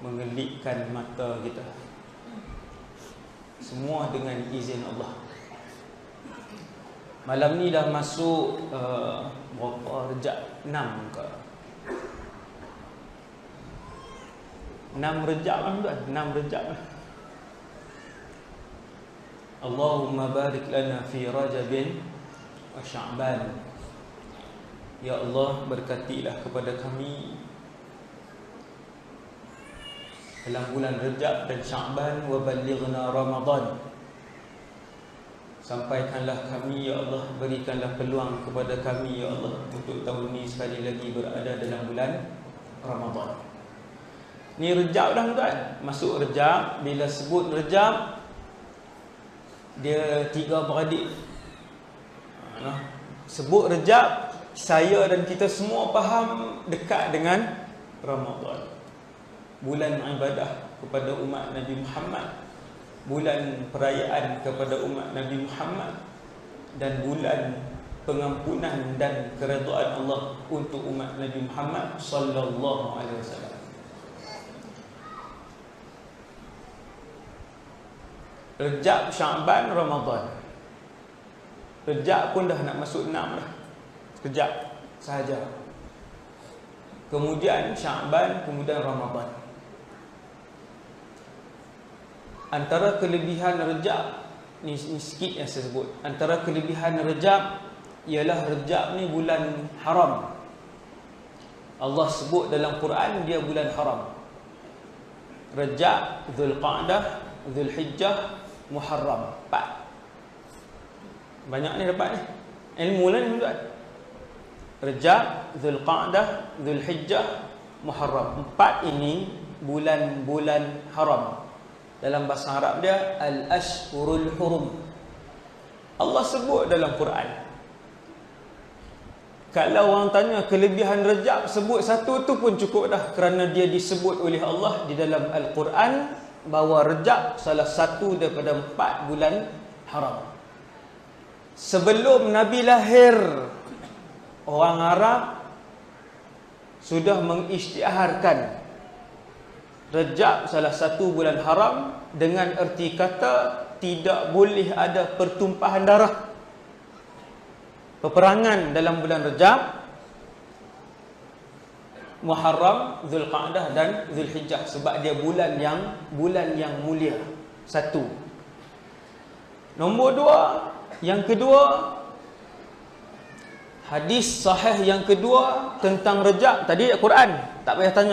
mengelipkan mata kita. Semua dengan izin Allah. Malam ni dah masuk berapa Rejab? 6 ke? 6 Rejab kan tuan? 6 Rejab lah. Allahumma barik lana fi Rajabin wa Sya'ban. Ya Allah, berkatilah kepada kami dalam bulan Rejab dan Sya'ban, wa ballighna Ramadan. Sampaikanlah kami ya Allah, berikanlah peluang kepada kami ya Allah untuk tahun ini sekali lagi berada dalam bulan Ramadan. Ni Rejab dah tuan. Masuk Rejab, bila sebut Rejab dia 3 beradik. Sebut Rejab, saya dan kita semua faham dekat dengan Ramadan. Bulan ibadah kepada umat Nabi Muhammad, bulan perayaan kepada umat Nabi Muhammad, dan bulan pengampunan dan keredaan Allah untuk umat Nabi Muhammad sallallahu alaihi wasallam. Rejab, Sya'ban, Ramadan. Rejab pun dah nak masuk 6 dah. Sekejap sahaja. Kemudian Sya'ban, kemudian Ramadan. Antara kelebihan Rejab ni sikit yang saya sebut. Antara kelebihan Rejab ialah Rejab ni bulan haram. Allah sebut dalam Quran dia bulan haram. Rejab, Zulqa'dah, Zulhijjah, Muharram. 4. Banyak ni dapat ni. Ilmu lah ni tuan. Rejab, Zulqa'dah, Zulhijjah, Muharram. 4 ini bulan-bulan haram. Dalam bahasa Arab dia Al-Ashhurul Hurum. Allah sebut dalam Quran. Kalau orang tanya kelebihan Rejab, sebut satu tu pun cukup dah. Kerana dia disebut oleh Allah di dalam Al-Quran bahawa Rejab salah satu daripada 4 bulan haram. Sebelum Nabi lahir, orang Arab sudah mengisytiharkan Rejab salah satu bulan haram dengan erti kata tidak boleh ada pertumpahan darah, peperangan dalam bulan Rejab, Muharram, Zulqa'dah dan Zulhijjah, sebab dia bulan yang mulia. 1. Nombor 2, yang kedua, hadis sahih yang kedua tentang Rejab. Tadi Quran, tak payah tanya